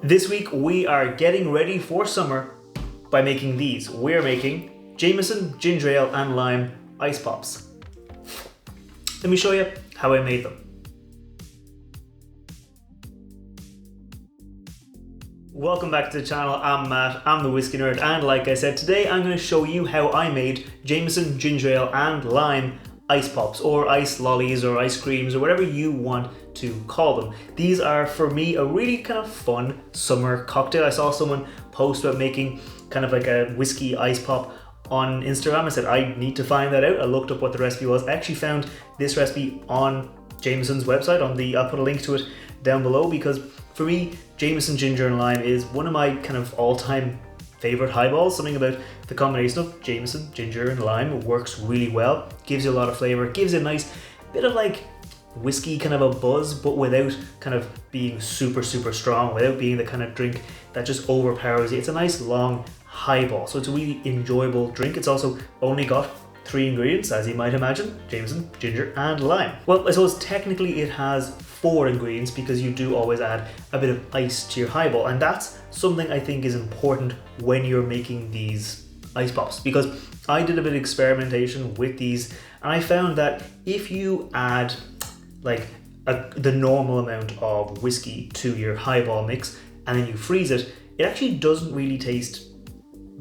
This week we are getting ready for summer by making these. We're making Jameson, ginger ale and lime ice pops. Let me show you how I made them. Welcome back to the channel, I'm Matt, I'm the Whiskey Nerd, and like I said, today I'm going to show you how I made Jameson, ginger ale and lime ice pops, or ice lollies, or ice creams, or whatever you want to call them. These are, for me, a really kind of fun summer cocktail. I saw someone post about making kind of like a whiskey ice pop on Instagram. I said, I need to find that out. I looked up what the recipe was. I actually found this recipe on Jameson's website. I'll put a link to it down below, because for me, Jameson ginger and lime is one of my kind of all-time favorite highballs. Something about the combination of Jameson, ginger and lime works really well. Gives you a lot of flavor, gives you a nice bit of like whiskey kind of a buzz, but without kind of being super strong, without being the kind of drink that just overpowers you. It's a nice long highball, so it's a really enjoyable drink. It's also only got 3 ingredients, as you might imagine: Jameson, ginger and lime. Well, I suppose technically it has 4 ingredients, because you do always add a bit of ice to your highball, and that's something I think is important when you're making these ice pops, because I did a bit of experimentation with these and I found that if you add like the normal amount of whiskey to your highball mix and then you freeze it, it actually doesn't really taste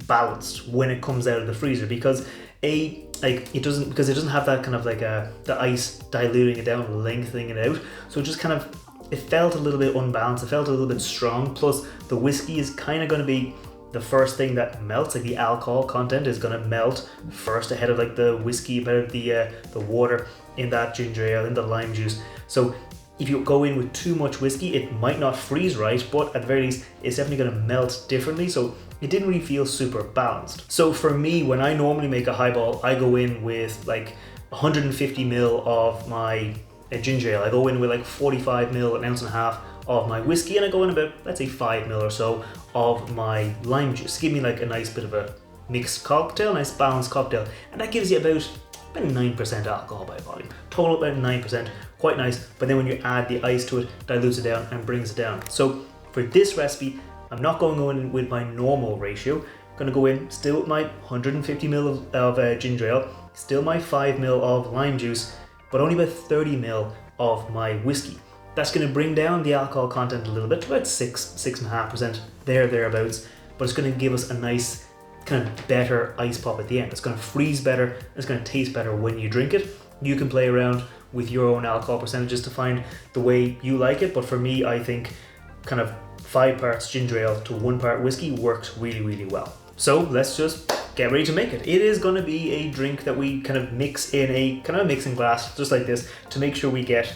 balanced when it comes out of the freezer, because it doesn't have that kind of like the ice diluting it down, lengthening it out. So it just kind of, it felt a little bit unbalanced. It felt a little bit strong. Plus the whiskey is kind of going to be the first thing that melts. Like the alcohol content is going to melt first ahead of like the whiskey, about the water in that ginger ale, in the lime juice. So if you go in with too much whiskey, it might not freeze right, but at the very least, it's definitely going to melt differently. So it didn't really feel super balanced. So for me, when I normally make a highball, I go in with like 150 ml of my ginger ale. I go in with like 45 ml, an ounce and a half of my whiskey, and I go in about, let's say 5 ml or so of my lime juice. Give me like a nice bit of a mixed cocktail, nice balanced cocktail. And that gives you about 9% alcohol by volume. Total about 9%, quite nice. But then when you add the ice to it, dilutes it down and brings it down. So for this recipe, I'm not going in with my normal ratio. I'm gonna go in still with my 150 ml of ginger ale, still my 5 ml of lime juice, but only about 30 ml of my whiskey. That's gonna bring down the alcohol content a little bit to about 6.5%, thereabouts, but it's gonna give us a nice kind of better ice pop at the end. It's gonna freeze better, it's gonna taste better when you drink it. You can play around with your own alcohol percentages to find the way you like it, but for me, I think kind of 5 parts ginger ale to 1 part whiskey works really well. So let's just get ready to make it. It is going to be a drink that we kind of mix in a kind of mixing glass, just like this, to make sure we get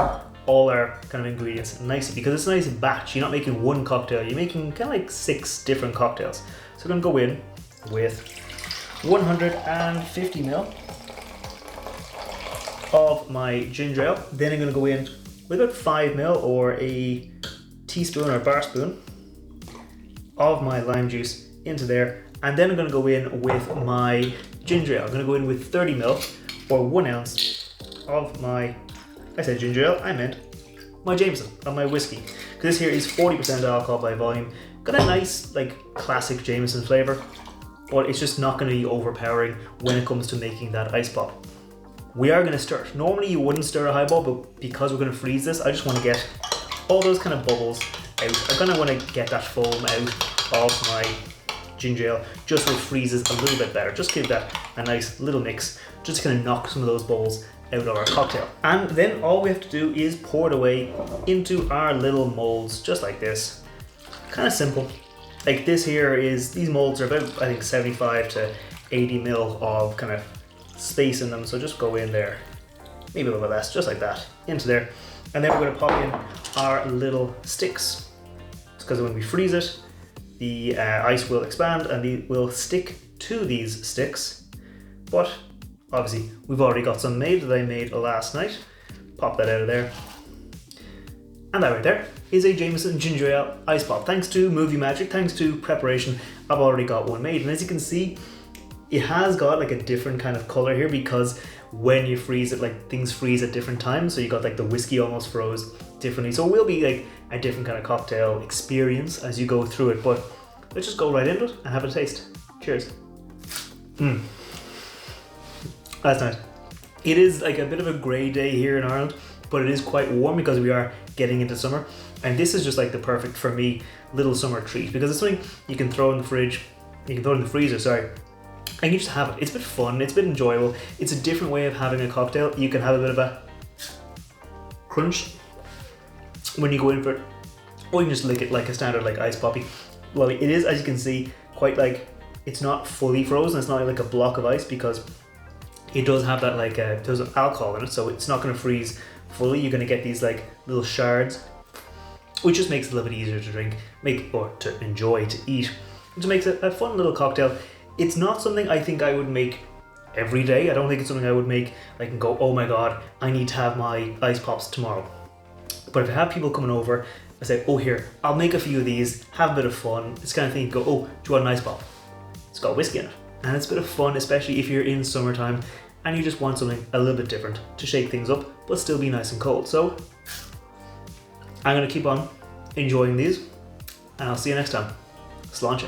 all our kind of ingredients nicely, because it's a nice batch. You're not making one cocktail, you're making kind of like 6 different cocktails. So I'm going to go in with 150 ml of my ginger ale. Then I'm going to go in with about 5 ml or a teaspoon or bar spoon of my lime juice into there, and then I'm going to go in with my ginger ale. I'm going to go in with 30 ml or 1 ounce of my, I said ginger ale, I meant my Jameson, of my whiskey, because this here is 40% alcohol by volume. Got a nice like classic Jameson flavor, but it's just not going to be overpowering when it comes to making that ice pop. We are going to stir it. Normally you wouldn't stir a highball, but because we're going to freeze this, I just want to get all those kind of bubbles out. I kind of want to get that foam out of my ginger ale, just so it freezes a little bit better. Just give that a nice little mix, just to kind of knock some of those bubbles out of our cocktail. And then all we have to do is pour it away into our little molds, just like this. Kind of simple. Like this here is, these molds are about, I think, 75 to 80 ml of kind of space in them. So just go in there, maybe a little bit less, just like that, into there. And then we're going to pop in our little sticks. It's because when we freeze it, the ice will expand and it will stick to these sticks. But obviously we've already got some made that I made last night. Pop that out of there. And that right there is a Jameson ginger ale ice pop. Thanks to movie magic, thanks to preparation, I've already got one made. And as you can see, It has got like a different kind of color here because when you freeze it, like things freeze at different times. So you got like the whiskey almost froze differently. So it will be like a different kind of cocktail experience as you go through it. But let's just go right into it and have a taste. Cheers. That's nice. It is like a bit of a grey day here in Ireland, but it is quite warm because we are getting into summer. And this is just like the perfect, for me, little summer treat because it's something you can throw in the fridge, you can throw it in the freezer, sorry, and you just have it. It's a bit fun, it's a bit enjoyable. It's a different way of having a cocktail. You can have a bit of a crunch when you go in for it, or you can just lick it like a standard like ice poppy. Well, it is, as you can see, quite like, it's not fully frozen, it's not like a block of ice because it does have that like, there's alcohol in it, so it's not going to freeze fully. You're going to get these like little shards, which just makes it a little bit easier to drink, or to enjoy, to eat. It just makes it a fun little cocktail. It's not something I think I would make every day. I don't think it's something I would make like and go, oh my god, I need to have my ice pops tomorrow. But if I have people coming over, I say, oh here, I'll make a few of these, have a bit of fun. It's kind of thing you go, oh, do you want an ice pop? It's got whiskey in it. And it's a bit of fun, especially if you're in summertime and you just want something a little bit different to shake things up, but still be nice and cold. So I'm gonna keep on enjoying these and I'll see you next time. Sláinte.